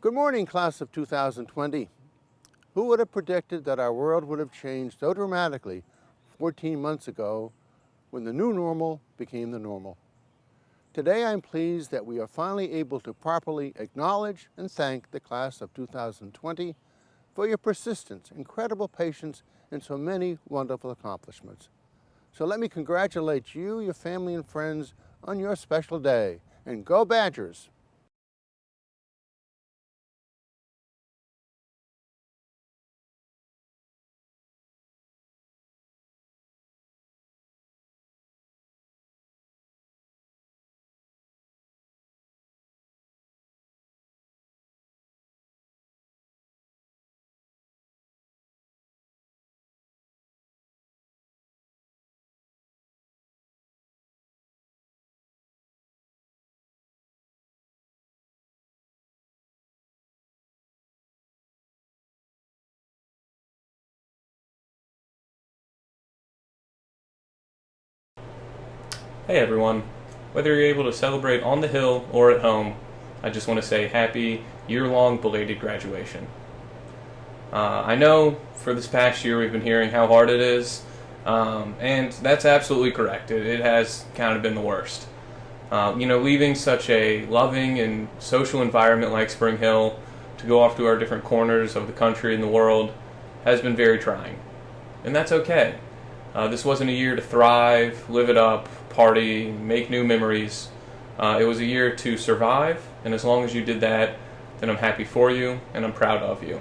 Good morning, class of 2020. Who would have predicted that our world would have changed so dramatically 14 months ago when the new normal became the normal? Today I'm pleased that we are finally able to properly acknowledge and thank the class of 2020 for your persistence, incredible patience, and so many wonderful accomplishments. So let me congratulate you, your family, and friends on your special day. And go Badgers! Hey everyone, whether you're able to celebrate on the Hill or at home, I just want to say happy year-long belated graduation. I know for this past year we've been hearing how hard it is, and that's absolutely correct. It has kind of been the worst. Leaving such a loving and social environment like Spring Hill to go off to our different corners of the country and the world has been very trying. And that's okay. This wasn't a year to thrive, live it up, party, make new memories. It was a year to survive, and as long as you did that, then I'm happy for you and I'm proud of you.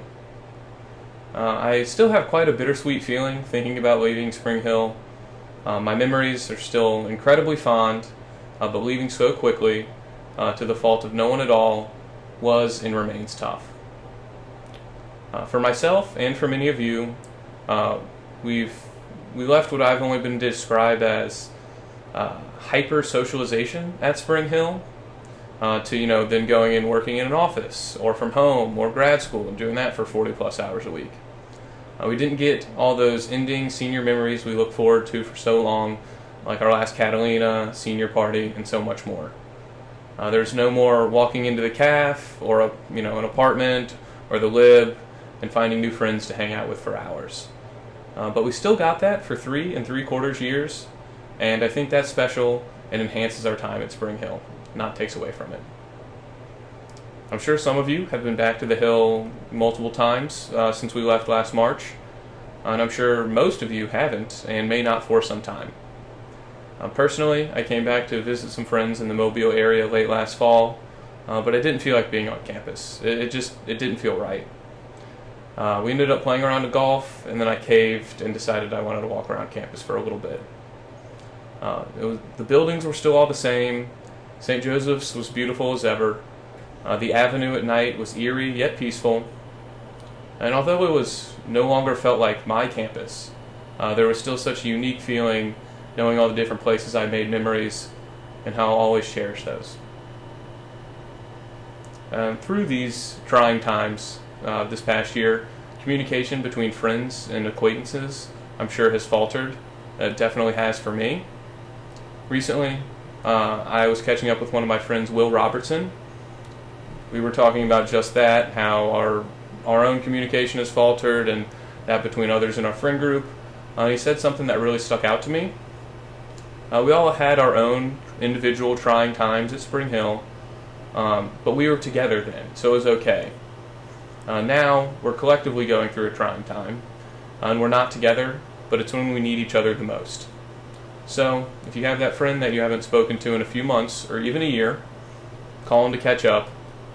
I still have quite a bittersweet feeling thinking about leaving Spring Hill. My memories are still incredibly fond, but leaving so quickly, to the fault of no one at all, was and remains tough. For myself and for many of you, we left what I've only been described as hyper-socialization at Spring Hill to, then going and working in an office or from home or grad school and doing that for 40 plus hours a week. We didn't get all those ending senior memories we look forward to for so long, like our last Catalina, senior party, and so much more. There's no more walking into the caf or an apartment or the lib and finding new friends to hang out with for hours. But we still got that for 3 3/4 years, and I think that's special and enhances our time at Spring Hill, not takes away from it. I'm sure some of you have been back to the Hill multiple times since we left last March, and I'm sure most of you haven't and may not for some time. Personally, I came back to visit some friends in the Mobile area late last fall, but I didn't feel like being on campus. It didn't feel right. We ended up playing around at golf, and then I caved and decided I wanted to walk around campus for a little bit. The buildings were still all the same. St. Joseph's was beautiful as ever. The avenue at night was eerie yet peaceful. And although it was no longer felt like my campus, there was still such a unique feeling knowing all the different places I made memories and how I'll always cherish those. Through these trying times this past year, communication between friends and acquaintances, I'm sure, has faltered. It definitely has for me. Recently, I was catching up with one of my friends, Will Robertson. We were talking about just that, how our own communication has faltered and that between others in our friend group. He said something that really stuck out to me. We all had our own individual trying times at Spring Hill, but we were together then, so it was okay. Now, we're collectively going through a trying time, and we're not together, but it's when we need each other the most. So, if you have that friend that you haven't spoken to in a few months, or even a year, call him to catch up,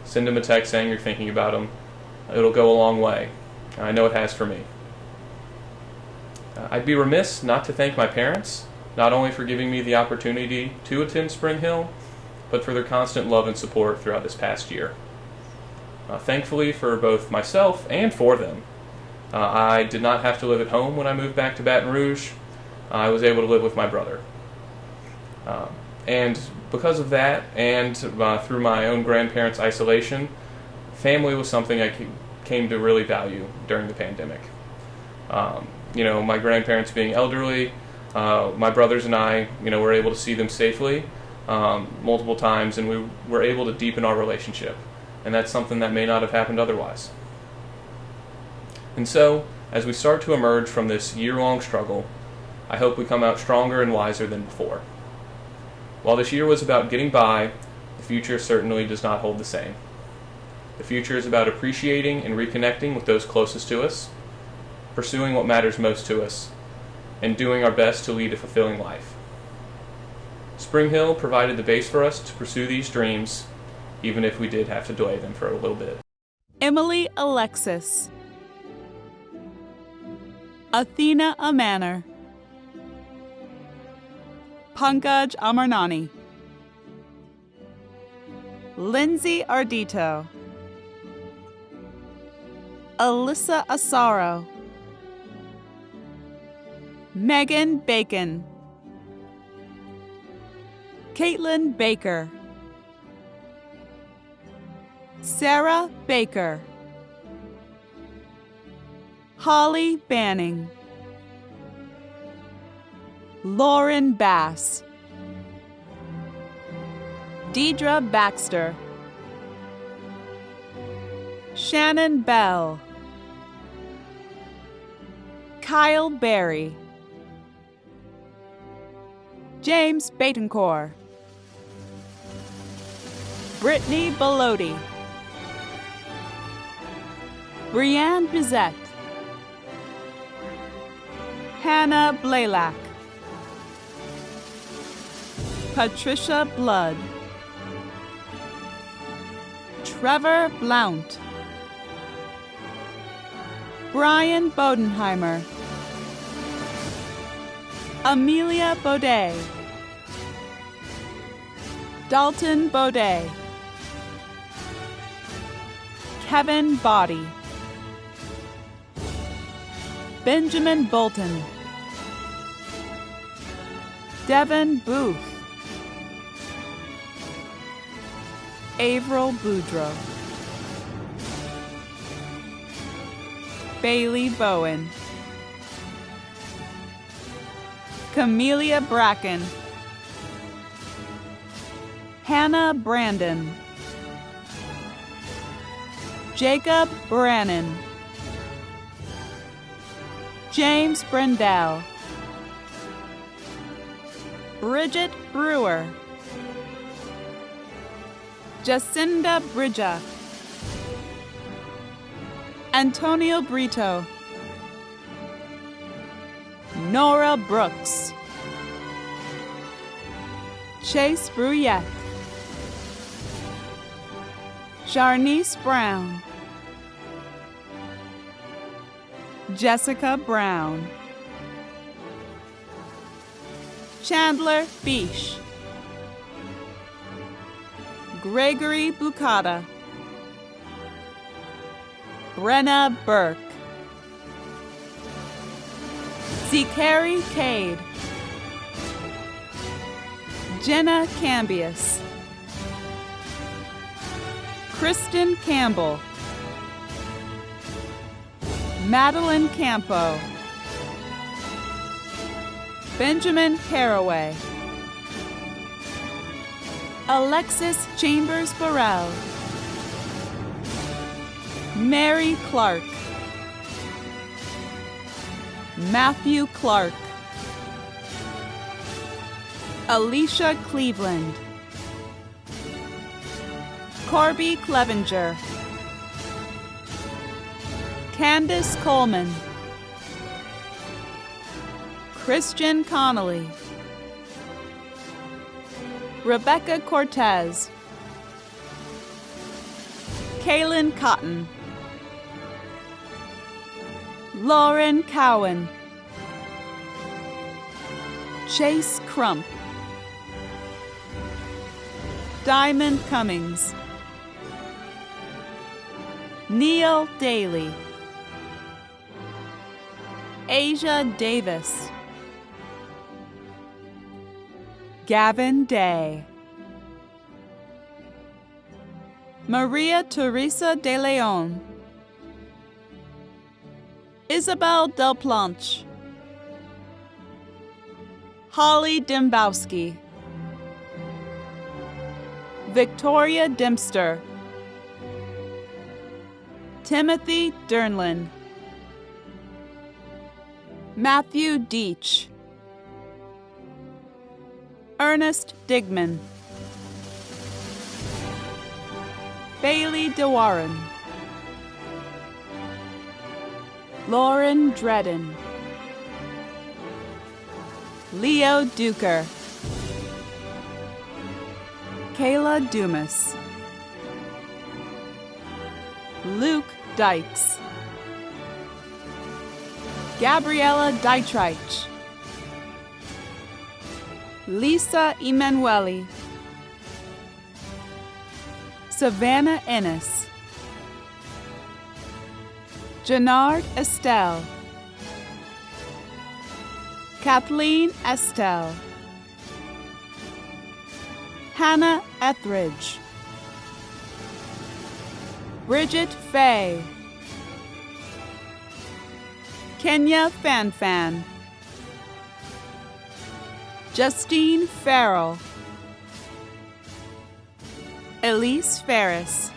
send him a text saying you're thinking about him. It'll go a long way. I know it has for me. I'd be remiss not to thank my parents, not only for giving me the opportunity to attend Spring Hill, but for their constant love and support throughout this past year. Thankfully for both myself and for them, I did not have to live at home when I moved back to Baton Rouge. I was able to live with my brother. And because of that, and through my own grandparents' isolation, family was something I came to really value during the pandemic. My grandparents being elderly, my brothers and I, were able to see them safely multiple times, and we were able to deepen our relationship. and that's something that may not have happened otherwise. And so, as we start to emerge from this year-long struggle, I hope we come out stronger and wiser than before. While this year was about getting by, the future certainly does not hold the same. The future is about appreciating and reconnecting with those closest to us, pursuing what matters most to us, and doing our best to lead a fulfilling life. Spring Hill provided the base for us to pursue these dreams, even if we did have to delay them for a little bit. Emily Alexis, Athena Amanor, Pankaj Amarnani, Lindsay Ardito, Alyssa Asaro, Megan Bacon, Caitlin Baker, Sarah Baker, Holly Banning, Lauren Bass, Deidre Baxter, Shannon Bell, Kyle Berry, James Batencourt, Brittany Bellotti, Brianne Bizette, Hannah Blaylock, Patricia Blood, Trevor Blount, Brian Bodenheimer, Amelia Baudet, Dalton Baudet, Kevin Body, Benjamin Bolton, Devin Booth, Averill Boudreau, Bailey Bowen, Camelia Bracken, Hannah Brandon, Jacob Brannon, James Brendel, Bridget Brewer, Jacinda Bridja, Antonio Brito, Nora Brooks, Chase Bruyette, Jarnice Brown, Jessica Brown, Chandler Beesh, Gregory Bucata, Brenna Burke, Zachary Cade, Jenna Cambius, Kristen Campbell, Madeline Campo, Benjamin Caraway, Alexis Chambers Burrell, Mary Clark, Matthew Clark, Alicia Cleveland, Corby Clevenger, Candace Coleman, Christian Connolly, Rebecca Cortez, Kaylin Cotton, Lauren Cowan, Chase Crump, Diamond Cummings, Neil Daly, Asia Davis, Gavin Day, Maria Teresa de Leon, Isabel Del Planche, Holly Dembowski, Victoria Dempster, Timothy Dernland, Matthew Deach, Ernest Digman, Bailey DeWarren, Lauren Dredden, Leo Duker, Kayla Dumas, Luke Dykes, Gabriella Dietrich, Lisa Emanuele, Savannah Ennis, Jannard Estelle, Kathleen Estelle, Hannah Etheridge, Bridget Fay, Kenya Fanfan, Justine Farrell, Elise Ferris,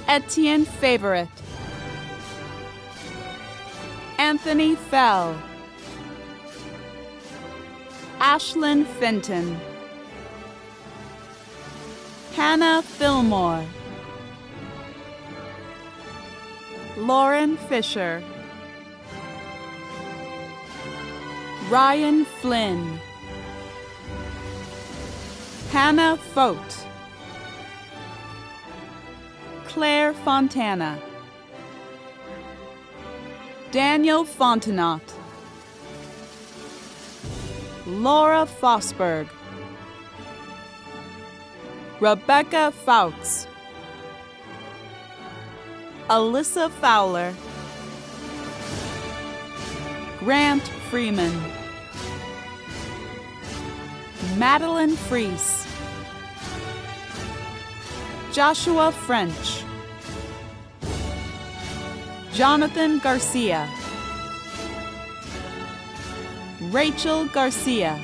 Etienne Favorite, Anthony Fell, Ashlyn Fenton, Hannah Fillmore, Lauren Fisher, Ryan Flynn, Hannah Fote, Claire Fontana, Daniel Fontenot, Laura Fosberg, Rebecca Fouts, Alyssa Fowler, Grant Freeman, Madeline Freese, Joshua French, Jonathan Garcia, Rachel Garcia,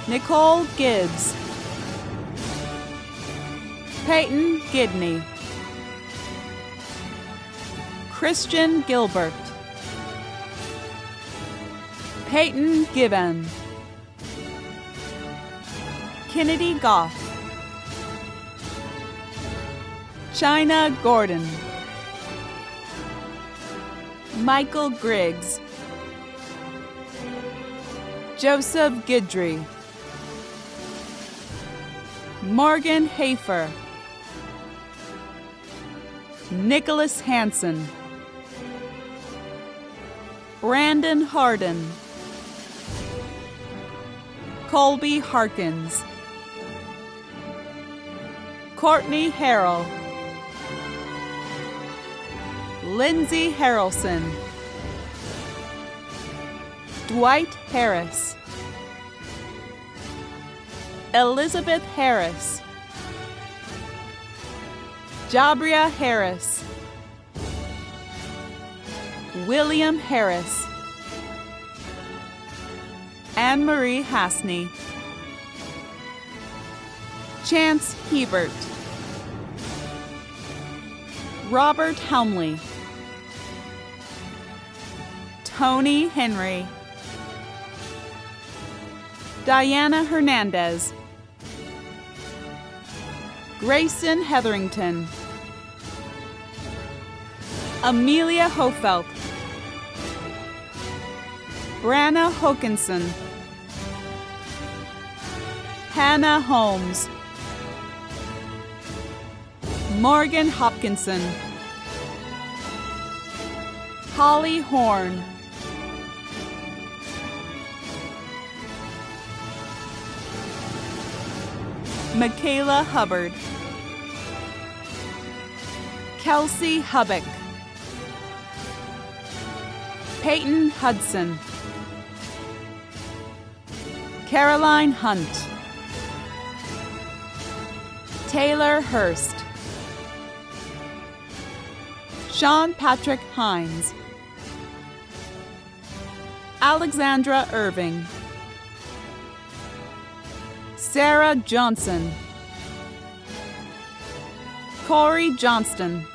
Nicole Gibbs, Peyton Gidney, Christian Gilbert, Peyton Gibbon, Kennedy Goff, China Gordon, Michael Griggs, Joseph Guidry, Morgan Hafer, Nicholas Hansen, Brandon Harden, Colby Harkins, Courtney Harrell, Lindsay Harrelson, Dwight Harris, Elizabeth Harris, Jabria Harris, William Harris, Anne-Marie Hasney, Chance Hebert, Robert Helmley, Tony Henry, Diana Hernandez, Grayson Hetherington, Amelia Hofelt, Branna Hokinson, Hannah Holmes, Morgan Hopkinson, Holly Horn, Michaela Hubbard, Kelsey Hubbock, Peyton Hudson, Caroline Hunt, Taylor Hurst, Sean Patrick Hines, Alexandra Irving, Sarah Johnson, Corey Johnston,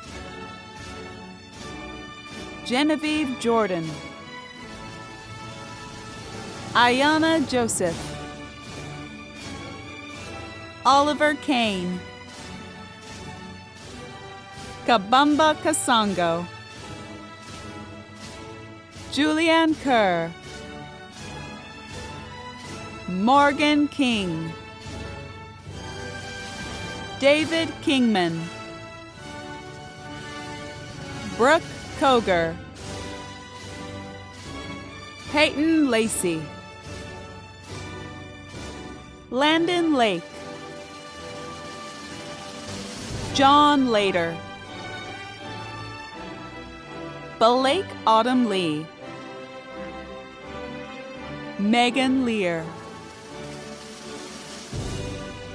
Genevieve Jordan, Ayana Joseph, Oliver Kane, Kabamba Kasango, Julianne Kerr, Morgan King, David Kingman, Brooke Koger, Peyton Lacey, Landon Lake, John Lader, Blake Autumn Lee, Megan Lear,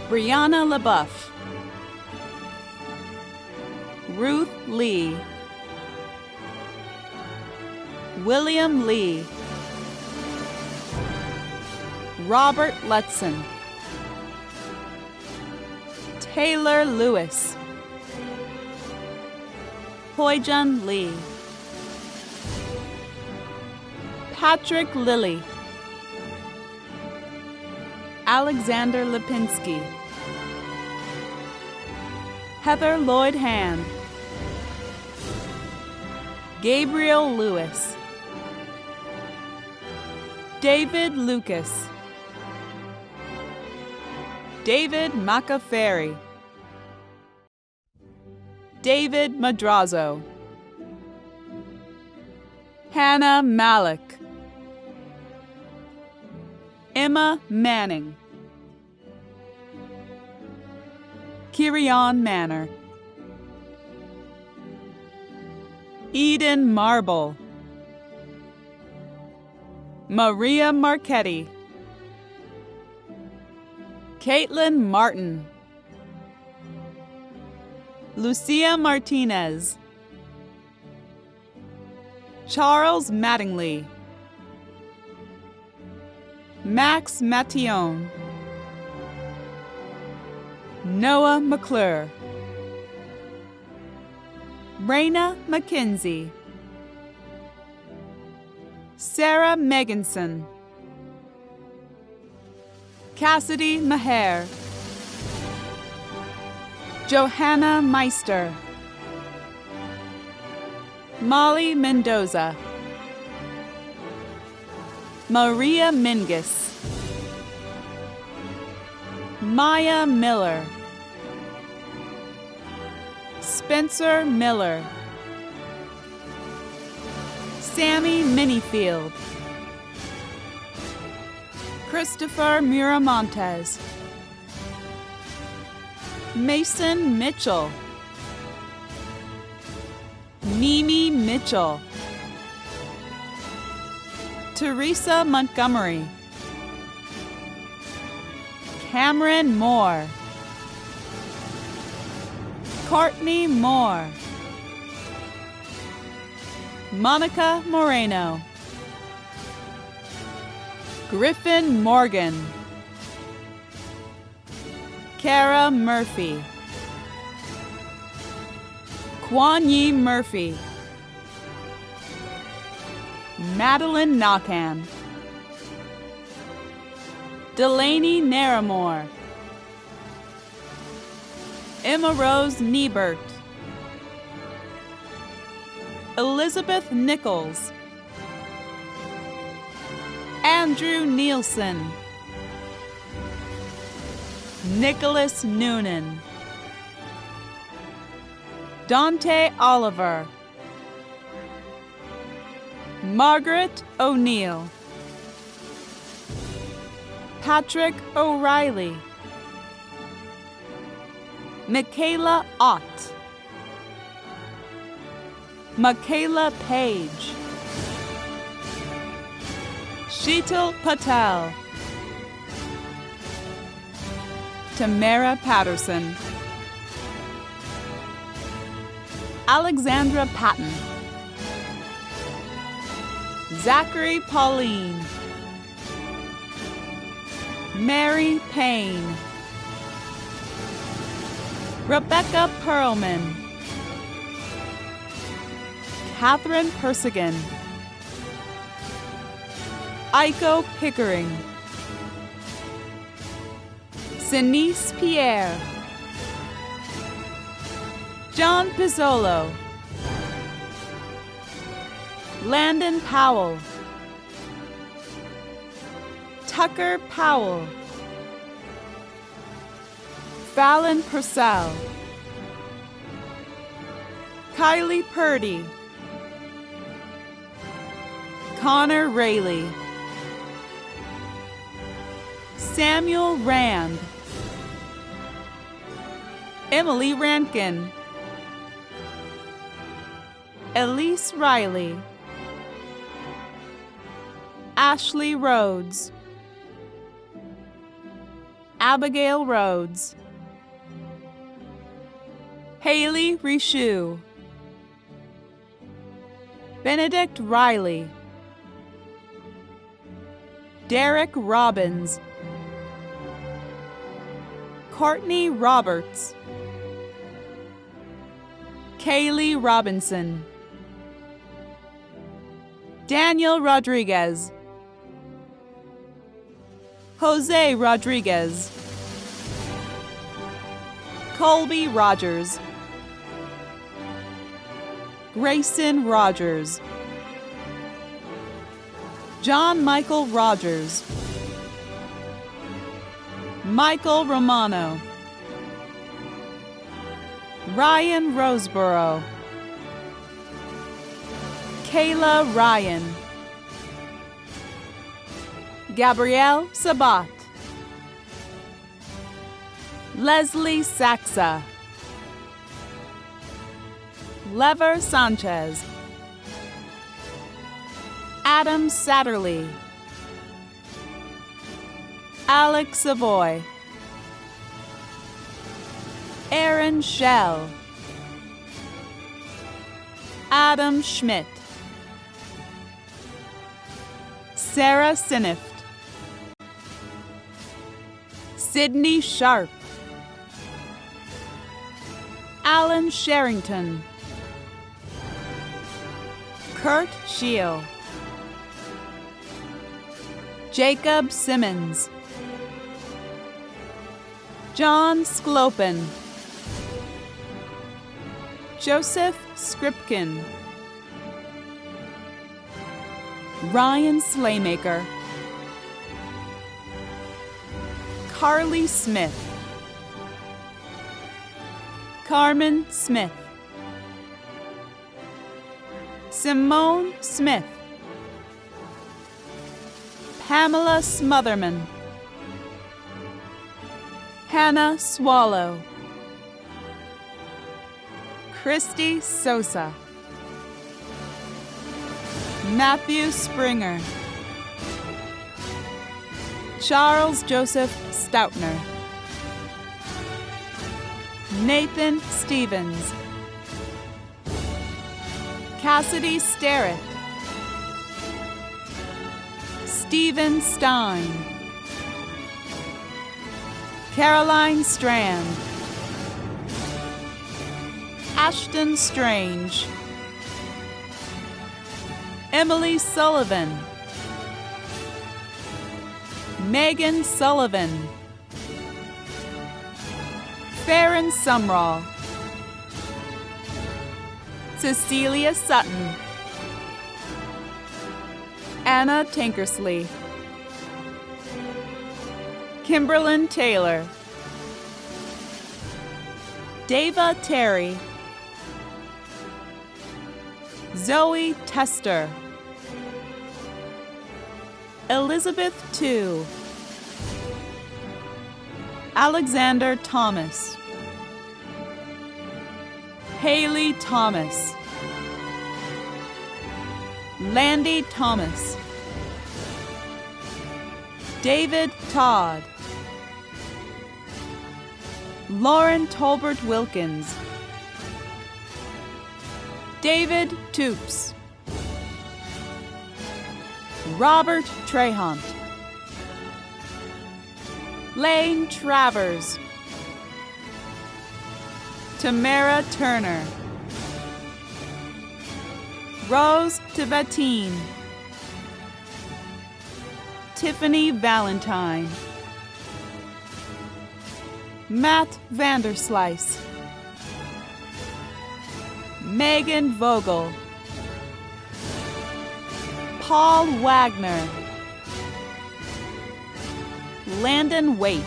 Brianna LaBeouf, Ruth Lee, William Lee, Robert Lutzen, Taylor Lewis, Hoijun Lee, Patrick Lilly, Alexander Lipinski, Heather Lloyd Hand, Gabriel Lewis, David Lucas, David Macaferri, David Madrazo, Hannah Malik, Emma Manning, Kirion Manor, Eden Marble, Maria Marchetti, Caitlin Martin, Lucia Martinez, Charles Mattingly, Max Matillon, Noah McClure, Raina McKenzie, Sarah Meganson, Cassidy Maher, Johanna Meister, Molly Mendoza, Maria Mingus, Maya Miller, Spencer Miller, Sammy Minifield, Christopher Miramontes, Mason Mitchell, Mimi Mitchell, Teresa Montgomery, Cameron Moore, Courtney Moore, Monica Moreno, Griffin Morgan, Kara Murphy, Kwan Yi Murphy, Madeline Knockham, Delaney Naramore, Emma Rose Niebert, Elizabeth Nichols, Andrew Nielsen, Nicholas Noonan, Dante Oliver, Margaret O'Neill, Patrick O'Reilly, Michaela Ott, Michaela Page, Sheetal Patel, Tamara Patterson, Alexandra Patton, Zachary Pauline, Mary Payne, Rebecca Perlman, Catherine Persigan, Iko Pickering, Sinise Pierre, John Pizzolo, Landon Powell, Tucker Powell, Fallon Purcell, Kylie Purdy, Connor Rayleigh, Samuel Rand, Emily Rankin, Elise Riley, Ashley Rhodes, Abigail Rhodes, Haley Richoux, Benedict Riley, Derek Robbins, Courtney Roberts, Kaylee Robinson, Daniel Rodriguez, Jose Rodriguez, Colby Rogers, Grayson Rogers, John Michael Rogers, Michael Romano, Ryan Roseborough, Kayla Ryan, Gabrielle Sabat, Leslie Saxa, Lever Sanchez, Adam Satterley, Alex Savoy, Aaron Schell, Adam Schmidt, Sarah Sinift, Sydney Sharp, Alan Sherrington, Kurt Scheel, Jacob Simmons, John Sklopen, Joseph Skripkin, Ryan Slaymaker, Carly Smith, Carmen Smith, Simone Smith, Pamela Smotherman, Hannah Swallow, Christy Sosa, Matthew Springer, Charles Joseph Stoutner, Nathan Stevens, Cassidy Sterrett, Stephen Stein, Caroline Strand, Ashton Strange, Emily Sullivan, Megan Sullivan, Farron Sumrall, Cecilia Sutton, Anna Tankersley, Kimberlyn Taylor, Dava Terry, Zoe Tester, Elizabeth Tu, Alexander Thomas, Haley Thomas, Landy Thomas, David Todd, Lauren Tolbert Wilkins, David Toops, Robert Trehant, Lane Travers, Tamara Turner, Rose Tivatine, Tiffany Valentine, Matt Vanderslice, Megan Vogel, Paul Wagner, Landon Waite,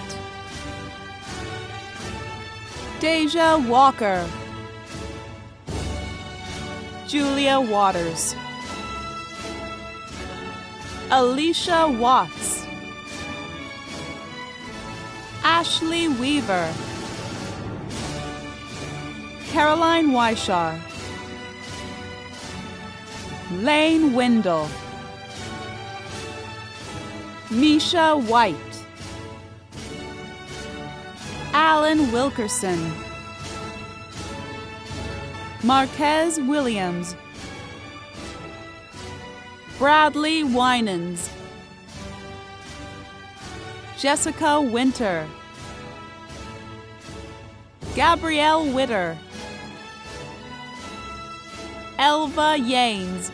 Deja Walker, Julia Waters, Alicia Watts, Ashley Weaver, Caroline Weishar, Lane Windle, Misha White, Alan Wilkerson, Marquez Williams, Bradley Winans, Jessica Winter, Gabrielle Witter, Elva Yanes,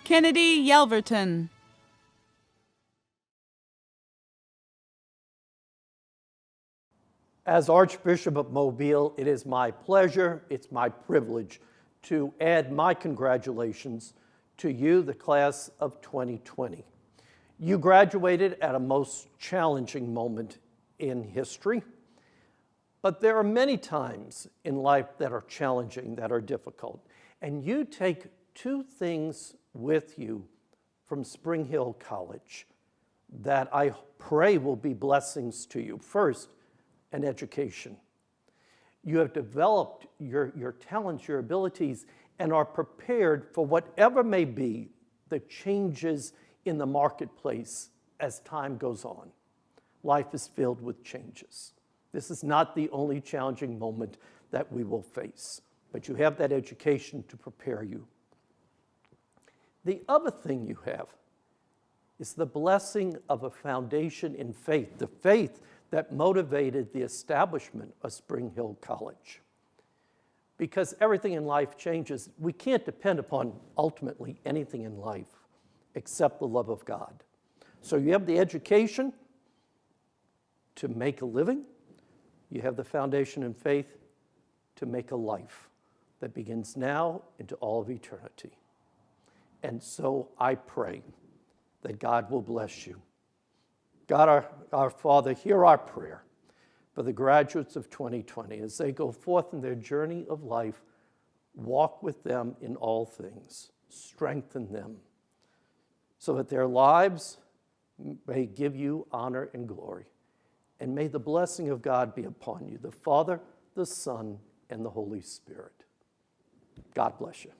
Kennedy Yelverton. As Archbishop of Mobile, it is my pleasure, it's my privilege to add my congratulations to you, the class of 2020. You graduated at a most challenging moment in history, but there are many times in life that are challenging, that are difficult. And you take two things with you from Spring Hill College that I pray will be blessings to you. First, an education. You have developed your talents, your abilities, and are prepared for whatever may be the changes in the marketplace as time goes on. Life is filled with changes. This is not the only challenging moment that we will face, but you have that education to prepare you. The other thing you have is the blessing of a foundation in faith, the faith that motivated the establishment of Spring Hill College. Because everything in life changes, we can't depend upon ultimately anything in life except the love of God. So you have the education to make a living, you have the foundation in faith to make a life that begins now into all of eternity. And so I pray that God will bless you. God, our Father, hear our prayer for the graduates of 2020 as they go forth in their journey of life. Walk with them in all things, strengthen them, so that their lives may give you honor and glory. And may the blessing of God be upon you, the Father, the Son, and the Holy Spirit. God bless you.